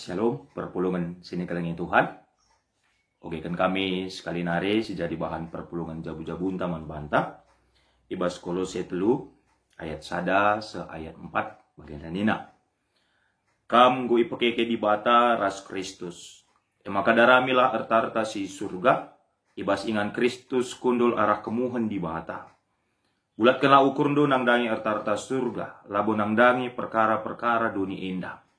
Shalom, perpulungan sini kelengi Tuhan. Oke, kan kami sekali nari sejadi bahan perpulungan jabu-jabun taman bantah. Ibas Kolose telu ayat sada se ayat 4 bagian nina. Kam go ipakeke di bata ras Kristus. Maka daramilah arta-arta si surga. Ibas ingan Kristus kundul arah kemuhen di bata. Bulat kena ukur do nang dangi arta-arta surga. Labo nang dangi perkara-perkara duni indah.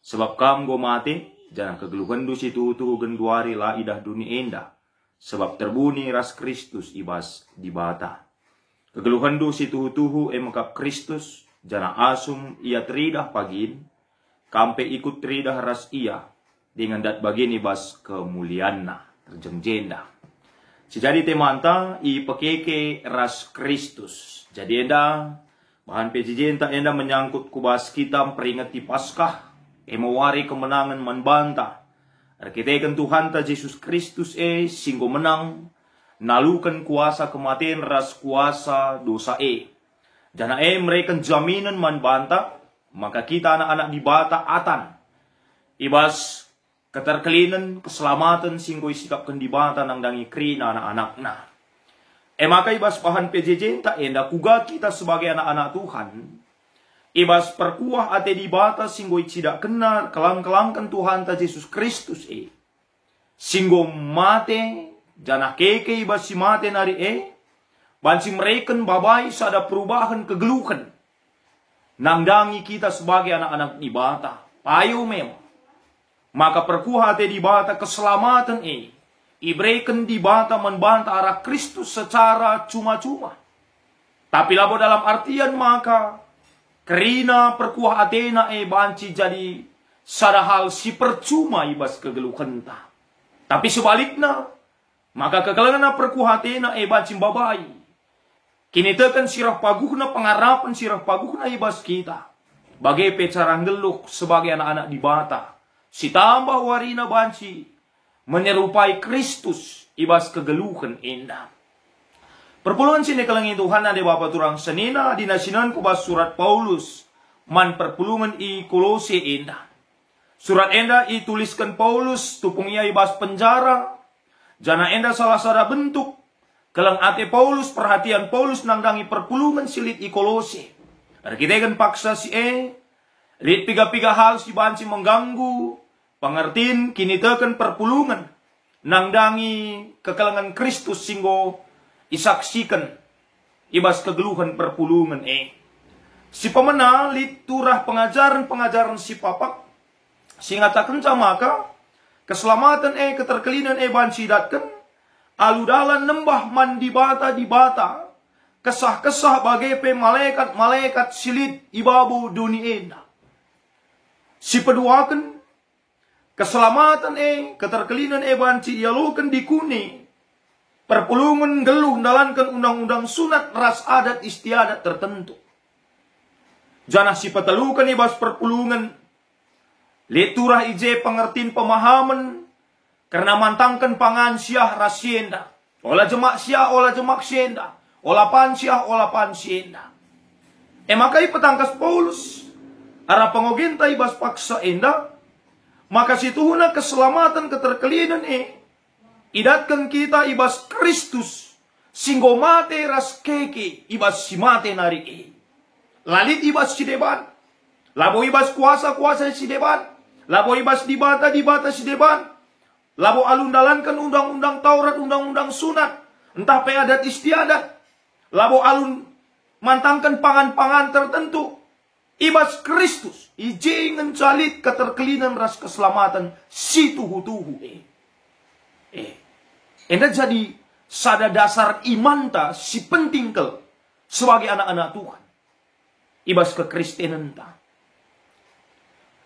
Sebab kam go mati, jangan kegeluhan du situ genduari la idah duni indah. Sebab terbuni ras Kristus ibas di bata. Kegeluhan du situ emakap Kristus, jana asum ia teridah pagin, kampe ikut teridah ras ia, dengan dat bagin ibas kemulianna, terjengjenda. Sejadi temanta i pakeke ras Kristus. Jadi enda, bahan pejijenta enda menyangkut kubas kita peringati Paskah, emawari kemenangan manbanta. Arkiteken Tuhan ta Yesus Kristus singgo menang, nalukan kuasa kematian ras kuasa dosa Jana mereka jaminan manbanta, maka kita anak-anak di bata atan. Ibas keterkelinan, keselamatan singgo isikapkan di bata nang dangi krina anak-anakna. Maka ibas pahan PJJ tak enda kuga kita sebagai anak-anak Tuhan. Ibas perkuah ate di bata singgo tidak kenal kelang-kelangkan Tuhan ta Yesus Kristus Singgo mate jana keke ibas si mate nari bansi mereken babai sada perubahan kegeluhan. Nangdangi kita sebagai anak-anak di bata. Payo memang. Maka perkuah ate di bata keselamatan ibreken di bata membanta arah Kristus secara cuma-cuma. Tapi labo dalam artian maka kerina perkuah Athena banci jadi sadahal si percuma ibas kegeluhan ta. Tapi sebaliknya, maka kekelangan perkuah Athena banci babai. Kini tekan sirah paguhna pengarapan sirah paguhna ibas kita. Bagai pecarang geluh sebagai anak-anak di bata. Si tambah warina banci menyerupai Kristus ibas kegeluhan indah. Perpulungan sini kelengi Tuhan ada Bapak turang senina di nasinan kubas surat Paulus man perpulungan i Kolose indah. Surat enda tuliskan Paulus tupung ia ibas penjara. Jana enda salah sada bentuk kelang ate Paulus perhatian Paulus nangdangi perpulungan silit i Kolose. Arkiteken paksa si lihat piga-piga hal si banci mengganggu pengertiin kini teken perpulungan nangdangi kekelangan Kristus singgo isaksikan ibas kegeluhan perpulungan si pemena lit turah pengajaran si papak singatakan maka keselamatan keterkelinan banci datkan aludalan nembah man di bata kesah-kesah bagai malaikat silit ibabu dunia si peduakan keselamatan keterkelinan banci ialukan di kuni perpulungan geluh dalankan undang-undang sunat ras adat istiadat tertentu. Janah si petalukan ibas perpulungan. Leturah ije pengertiin pemahaman. Karena mantangkan pangan siah rasienda. Olah jemak siah, olah jemak sienda. Olah pan siah, olah pan sienda. Makai petangkas Paulus. Arah pengoginta ibas paksa enda. Maka situhuna keselamatan keterkelinan idatkan kita ibas Kristus singgo mate ras keke ibas si mate nari lalit ibas si deban labo ibas kuasa si deban labo ibas di bata si deban labo alun-dalankan undang-undang Taurat undang-undang sunat entah pe adat istiadat labo alun mantangkan pangan-pangan tertentu ibas Kristus ijingan calit keterkelinan ras keselamatan si tuhu-tuhu Enda jadi sada dasar iman ta si penting kel sebagai anak-anak Tuhan. Ibas kekristenan ta.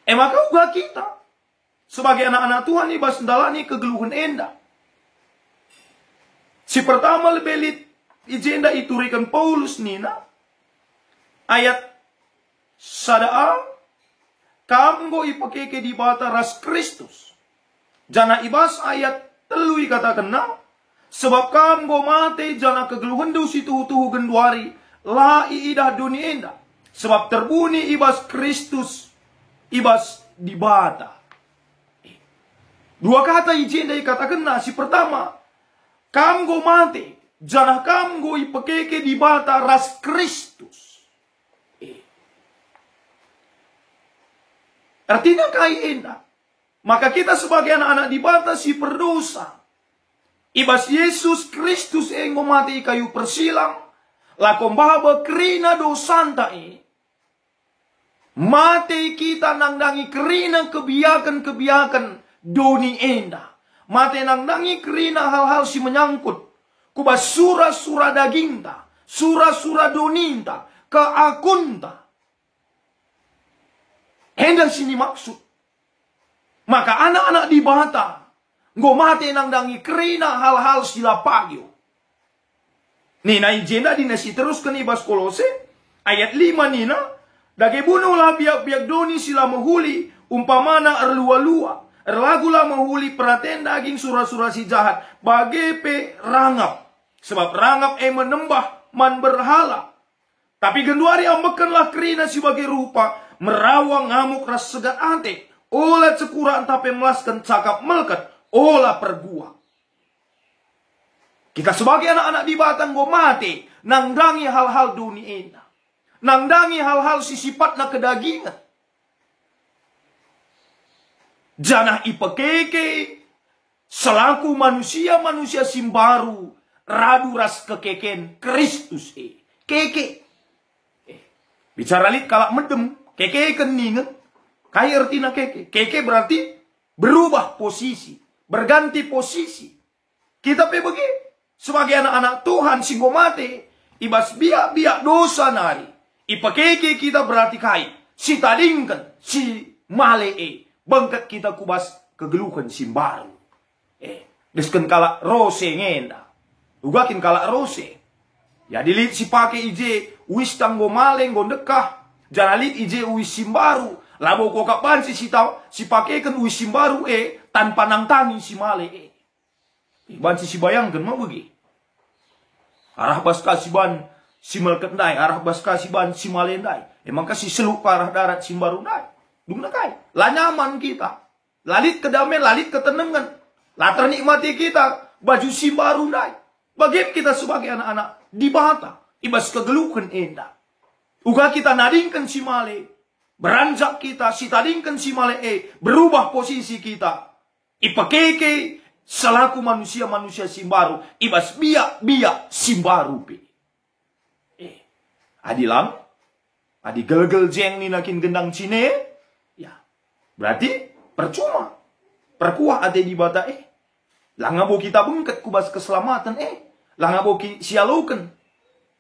Maka uga kita sebagai anak-anak Tuhan ibas ndalani kegeluhan enda. Si pertama lebelit ijenda iturikan Paulus nina ayat sada kamgo ipakeke di bata ras Kristus. Jana ibas ayat telui kata kena sebab kam go mate jana kegeluhan du situ genduari la idah dunia indah sebab terbuni ibas Kristus ibas di bata Dua kata izin dari katakan nasi pertama. Kam go mate. Janah kam go ipekeke di bata ras Kristus. Artinya kai enda. Maka kita sebagai anak-anak di bata si berdosa. Ibas Yesus Kristus yang mati kayu persilang. Lakom bahwa kerina dosanta mati kita nangdangi kerina kebiakan-kebiakan doni enda. Mati nangdangi kerina hal-hal si menyangkut. Kubas surah-surah daginta. Surah-surah doninta. Keakunta. Enda sini maksud. Maka anak-anak di bata. Ngo mati nangdangi kerina hal-hal sila pagyo. Nina ijenda dinasi terus ke ibas Kolose. Ayat 5 nina. Dage bunuhlah biak-biak doni sila menghuli. Umpamana erlua-lua. Erlagulah menghuli peraten daging surah-surah si jahat. Bagepe rangap. Sebab rangap menembah man berhala. Tapi genduari ambekanlah kerina sebagai rupa. Merawang ngamuk ras segat ante. Olah cekuraan tapi melaskan cakap melket. Olah pergua. Kita sebagai anak-anak di batang go mati. Nangdangi hal-hal dunia. Nangdangi hal-hal sisifatna kedagingan. Janah ipekeke. Selaku manusia-manusia simbaru. Radu ras kekeken Kristus Keke. Bicara lit kalak medem. Keke keningan. Kaya artinya keke. Keke berarti berubah posisi. Berganti posisi. Kita pergi sebagai anak-anak Tuhan singgo mate. Ibas biak-biak dosa nari. Ipakeke kita berarti kai. Si tadingkan. Si male bangkat kita kubas kegeluhan simbaru. Desken kalak rose ngenda. Ugakin kalak rose. Jadi lit si pake ije. Wis tanggo male ngondekah. Jangan lit ije wis simbaru. Labo ko kapan si pakekan wis simbaru tanpa nangtangi si male Iban si bayangkan mau bagi. Arah bas kasiban si melket ndai, arah bas kasiban si male ndai. Emang kasih seluk arah darat simbaru ndai. Dungna kai. Lah nyaman kita. Lalit kedamaian, lalit ketenangan. Lah ternikmati kita baju simbaru ndai. Bagaimana kita sebagai anak-anak di bata ibas kegeluhan enda. Uga kita nadingkan si male. Beranjak kita, si tadingkan si male berubah posisi kita. Ipakeke selaku manusia-manusia simbaru. Ibas biak-biak simbaru Adilang. Adi gelgel jeng ni nakin gendang cine. Ya. Berarti percuma. Perkuah ada di bata Langabo kita bengket kubas keselamatan Langabo sialukan.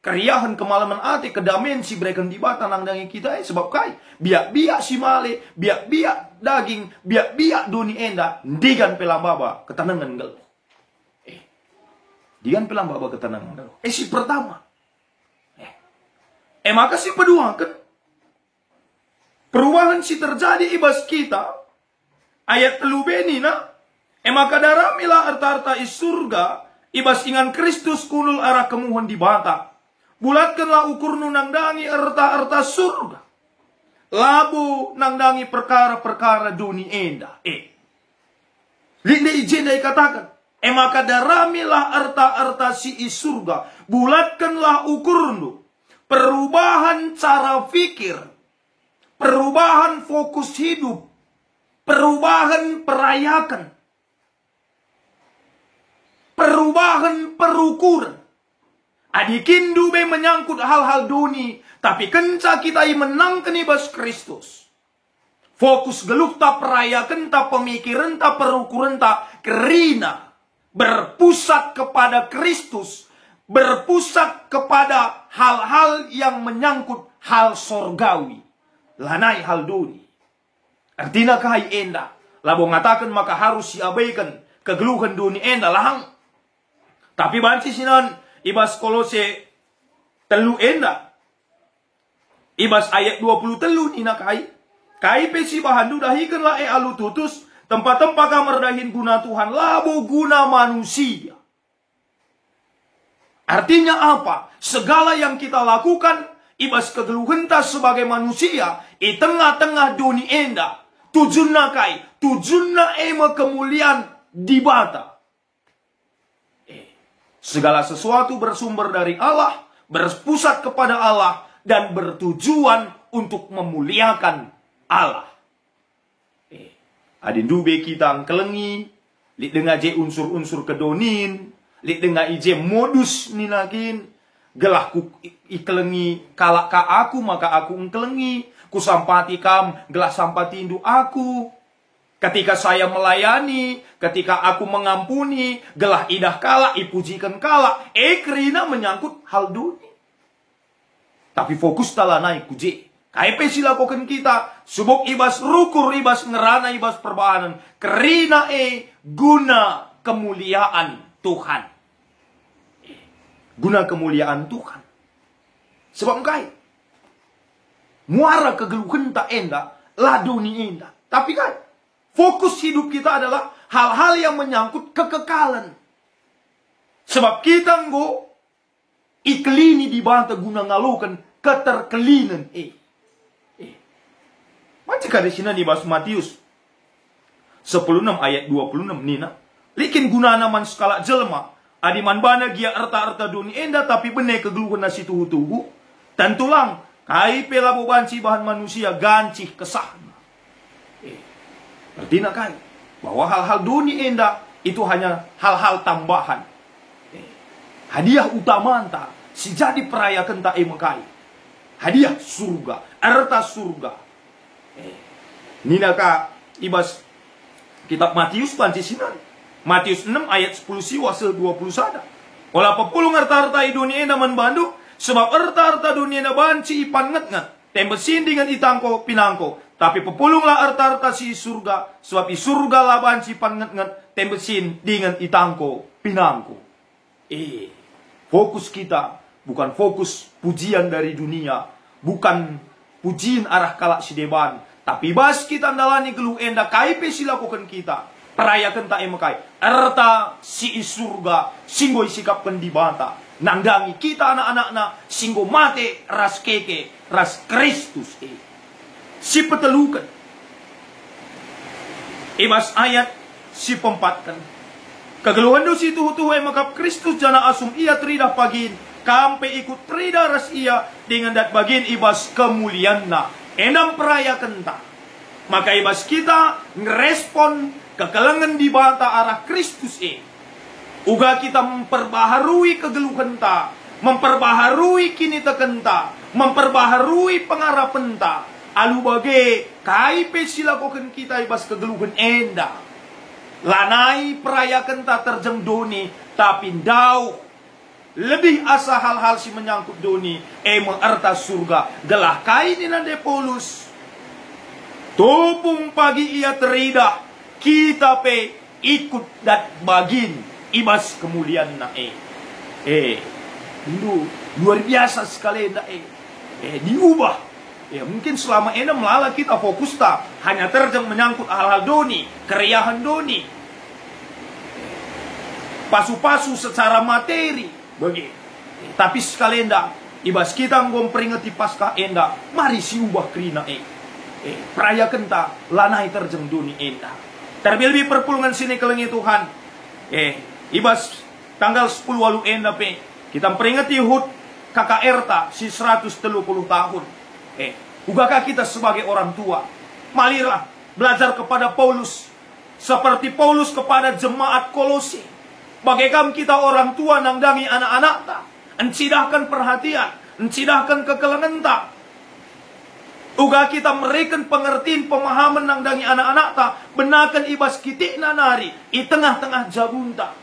Keriahan kemalaman ate kedamaian si berikan di bata nangdangi kita sebab kai biak-biak si male, biak-biak daging, biak-biak duni enda, digan pelambaba ketenangan gel. Digan pelambaba ketenangan gel. Si pertama. Maka si kedua kan perubahan si terjadi ibas kita ayat telubeni na maka daramilah arta-arta is surga ibas ingan Kristus kunul arah kemuhan di bata. Bulatkanlah ukur nu nangdangi erta-erta surga. Labu nangdangi perkara-perkara dunia enda. Linde izin dari katakan. Maka daramilah erta-erta si surga. Bulatkanlah ukur nu. Perubahan cara fikir. Perubahan fokus hidup. Perubahan perayakan. Perubahan perukuran. Adikindu be menyangkut hal-hal duni. Tapi kenca kita menangkan ibas Kristus. Fokus geluh tak perayakan tak pemikiran tak perukuran tak kerina. Berpusat kepada Kristus. Berpusat kepada hal-hal yang menyangkut hal sorgawi. Lanai hal duni. Artinya kahai enda. Labo ngatakan maka harus diabaikan. Kegeluhan duni enda lahang. Tapi banci sinan. Ibas Kolose telu enda. Ibas ayat 20 telu nina kai. Kai pesi bahandu dahikanlah alu tutus. Tempat-tempat kamar dahin guna Tuhan. Labo guna manusia. Artinya apa? Segala yang kita lakukan. Ibas kegeluhan sebagai manusia. Di tengah-tengah dunia enda. Tujuan kai. Tujuannya ema kemuliaan di bata. Segala sesuatu bersumber dari Allah, berpusat kepada Allah, dan bertujuan untuk memuliakan Allah. Adin dube kita kelengi, li dengar je unsur-unsur kedonin, li dengar ije modus ninakin, gelah ku ikelengi kalak ka aku, maka aku engkelengi, ku sampati kam, gelah sampati indu aku. Ketika saya melayani, ketika aku mengampuni, gelah idah kala, ipujikan kala, kerina menyangkut hal dunia. Tapi fokus tala naik kuje. KP silakokan kita, subuk ibas rukur, ibas ngerana, ibas perbahanan. Kerina guna kemuliaan Tuhan. Guna kemuliaan Tuhan. Sebab kai, muara kegeluhan tak enda, laduni enda. Tapi kai, fokus hidup kita adalah hal-hal yang menyangkut kekekalan. Sebab kita nggo iklini di banta guna ngalukan keterkelinan. Macam kada sini di bahasa Matius 16 ayat 26 nina. Likin guna naman skala jelma. Adiman bana gia erta-erta dunia enda tapi benek kegeluhan nasi tuhu-tuhu. Tentulang kai pela bobanci bahan manusia gancih kesah. Berarti nak kai bahwa hal-hal dunia enda itu hanya hal-hal tambahan. Hadiah utama anta si jadi perayakan tak emekai. Hadiah surga, erta surga. Nina ka ibas kitab Matius banci sinan. Matius 6 ayat 10 siwa se 20 sada. Ola pepulung erta-erta dunia enda manbandu sebab erta-erta dunia enda banci ipan nget-nget. Tembesin dengan itangko pinangko. Tapi pepulunglah erta-erta si surga sebab i surga lah banci ipan nget-nget. Tembesin dengan itangko pinangko. Fokus kita bukan fokus pujian dari dunia, bukan pujian arah kalak si deban, tapi bas kita ndalani gelu enda kaipe silakukan kita perayakan tak emekai erta si surga singgo isikapkan di bata nangdangi kita anak-anakna singgo mate ras keke ras Kristus si petelukan ibas ayat si pempatkan kegeluhan do si tuhu-tuhu emakap Kristus jana asum ia teridah pagin kampe ikut trida ras ia dengan dat bagian ibas kemulianna endam perayakan tak. Maka ibas kita ngerespon kekelengan di bata arah Kristus uga kita memperbaharui kegeluhan ta, memperbaharui kini tekenta, memperbaharui pengharapan ta. Alu bage kaipe silakokan kita ibas kegeluhan enda. Lanai perayakan ta terjeng doni tapi dau lebih asa hal-hal si menyangkut doni mengerta surga gelah kain nande Paulus tupung pagi ia teridah kita pe ikut dat bagin ibas kemuliaan na luar biasa sekali na diubah mungkin selama ini melala kita fokus tak hanya terjeng menyangkut hal-hal doni keriahan doni pasu-pasu secara materi bagi. Tapi sekali enda ibas kita ngom peringati pasca enda mari si ubah krina perayakan ta lanai terjeng duni enda terlebih perpulungan sini kelengi Tuhan ibas tanggal 10 walu enda pe kita peringati hud KKR ta si 130 tahun ugakah kita sebagai orang tua marilah belajar kepada Paulus seperti Paulus kepada jemaat Kolose. Bagaikan kita orang tua nangdangi anak-anak ta, encidahkan perhatian, encidahkan kekelengan ta. Uga kita mereken pengertian pemahaman nangdangi anak-anak ta, benakan ibas kitik nanari i tengah-tengah jabunta.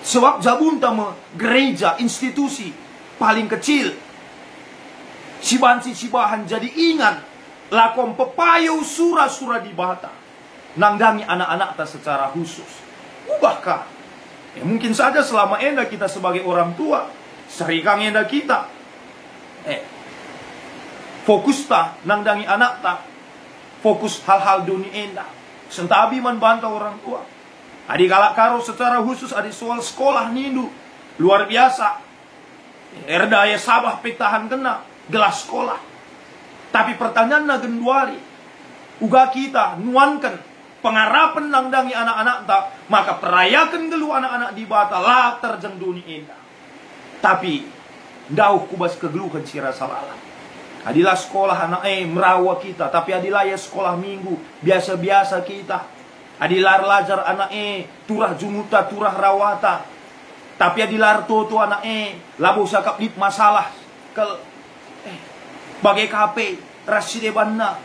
Sebab jabunta gereja, institusi paling kecil. Si bansi si bahan jadi ingat lakom pepayo surah-surah di bata. Nangdangi anak-anak ta secara khusus. Ubahkah? Mungkin saja selama enda kita sebagai orang tua serikang enda kita fokus ta nangdangi anak ta fokus hal-hal dunia enda sentabi man bantah orang tua adi galak karo secara khusus adi soal sekolah nindu luar biasa erdaya sabah petahan kena gelas sekolah tapi pertanyaan na genduari uga kita nuankan pengarapan nangdangi anak-anak tak, maka perayakan gelu anak-anak di bata lah terjeng dunia indah. Tapi dauh kubas kegeluhan si rasa lalang. Adilah sekolah anak merawa kita, tapi adilah ya sekolah minggu biasa-biasa kita. Adilar lajar anak turah jumuta turah rawata. Tapi adilar toto anak labo sakap dip masalah ke bagai kape raside banna.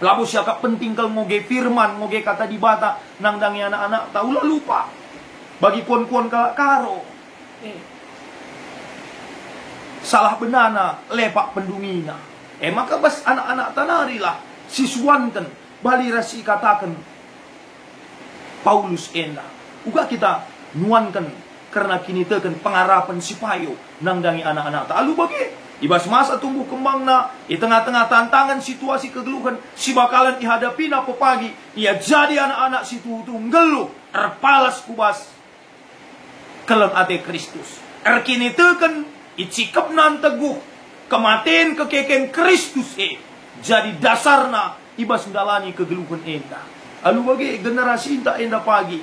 Labo siakap penting kal ngoge firman, ngoge kata di bata nangdangi anak-anak tahu lah lupa. Bagi puan-puan karo. Salah benana lepak pendungina. Maka bas anak-anak tanarilah siswanten bali rasi katakan Paulus enda. Uga kita nuankan karena kini teken pengarapan si payo nangdangi anak-anak tak alu bagi. Ibas masa tumbuh kembang na, di tengah-tengah tantangan situasi kegeluhan, si bakalan dihadapi na pagi, ia jadi anak-anak si tutung geluh, erpalas kubas, kelem ate Kristus. Erkini teken, icikap nan teguh, kematian kekeken Kristus jadi dasarna, ibas mendalani kegeluhan enda. Alu bagi generasi inta enda pagi,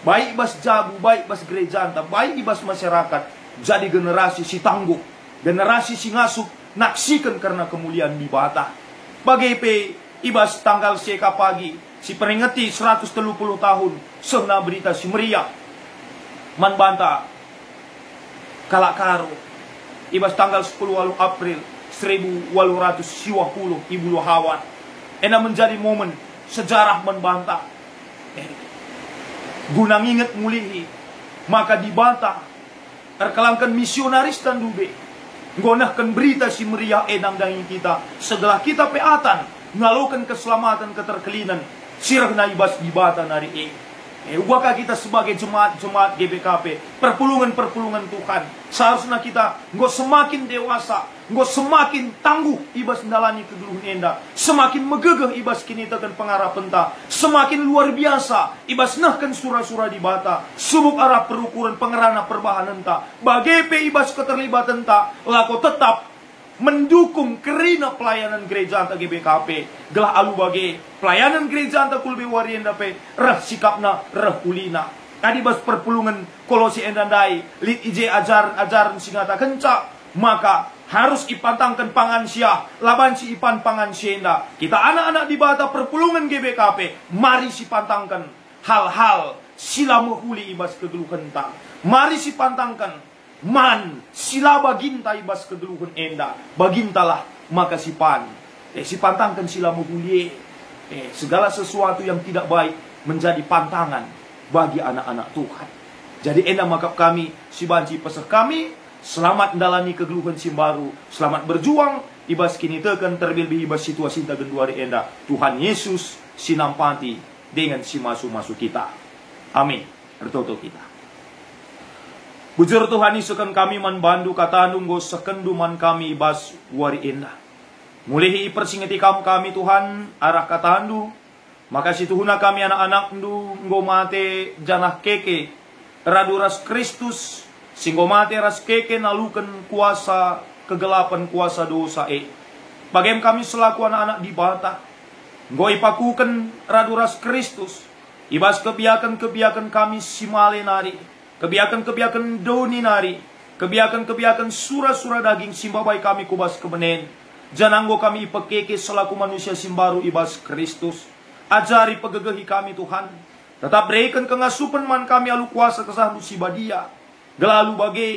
baik ibas jabu, baik ibas gereja anta, baik ibas masyarakat, jadi generasi si tangguh. Generasi si ngasup naksikan karena kemuliaan di bata. Bagai pe ibas tanggal seka pagi si peringati 130 tahun sehna berita si meriah man banta kalakaro. Ibas tanggal 10 April 1820 ibu hawan. Ena menjadi momen sejarah man banta. Guna nginget mulihi maka di bata terkelangkan misionaris dan dube. Ngonahkan berita si meriah nangdangi kita. Segala kita peatan ngalokan keselamatan keterkelinan sirah naibas di bata nari ubahkah kita sebagai jemaat-jemaat GBKP perpulungan-perpulungan Tuhan. Seharusnya kita nggak semakin dewasa, nggak semakin tangguh ibas ndalani kegeluhan enda, semakin megegeh ibas kini tekan pengarah penta, semakin luar biasa ibas nahkan surah-surah di bata, subuk arah perukuran pengerana perbahanan ta, bagepe ibas keterlibatan ta, lako tetap mendukung kerina pelayanan gereja anta GBKP. Gelah alu bagi pelayanan gereja anta kulbe warienda pe reh sikapna reh ulina. Tadi bas perpulungan Kolosi endandai lit ije ajaran singata kenca, maka harus ipantangkan pangan sia laban si ipan pangan sienda. Kita anak-anak di bata perpulungan GBKP, mari si pantangkan hal-hal sila menghuli ibas kegeluhan ta. Mari si pantangkan man sila baginta ibas kegeluhan enda, bagintalah maka sipan sipantangkan sila menghuli segala sesuatu yang tidak baik menjadi pantangan bagi anak-anak Tuhan. Jadi enda maka kami si banci pesah kami selamat mendalani kegeluhan si baru, selamat berjuang ibas kini tekan terlebih ibas situasi tagen duari enda. Tuhan Yesus sinampati dengan si masuk-masuk kita. Amin. Bertoto kita. Bujur Tuhan isukan kami man bandu katanung go sekenduman kami ibas wari indah. Mulihi persingeti kami Tuhan arah katandu. Makasih Tuhuna kami anak-anak ndu ngo mate janah keke raduras Kristus singgo mate ras keke nalukan kuasa kegelapan kuasa dosa Bagaim kami selaku anak-anak di bata ngo ipakukan raduras Kristus ibas kebiakan-kebiakan kami simale nari, kebiakan-kebiakan doni nari, kebiakan-kebiakan surah-surah daging simbabai kami kubas kebenen. Jananggo kami ipekeke selaku manusia simbaru ibas Kristus. Ajari pegegehi kami Tuhan. Tetap berikan kengasupan man kami alu kuasa kesahandu sibadia. Gelalu bagi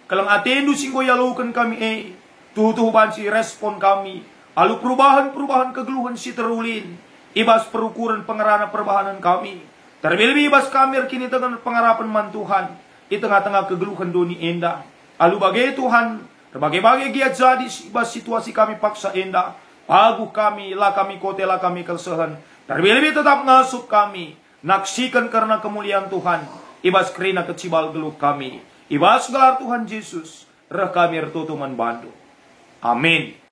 kelang atendu singgo yalukan kami tuh banci respon kami. Alu perubahan-perubahan kegeluhan si terulin. Ibas perukuran pengerana perbahanan kami. Terlebih ibas kami kini dengan pengarapan man Tuhan. Di tengah-tengah kegeluhan doni enda. Alu bagi Tuhan. Berbagai-bagai giat jadi ibas situasi kami paksa enda. Paguh kami, lah kami kote, lah kami kelsehan. Terlebih tetap ngasup kami. Naksikan karena kemuliaan Tuhan. Ibas kerina kecibal geluh kami. Ibas gelar Tuhan Yesus. Reh kami ertutuman bandu. Amin.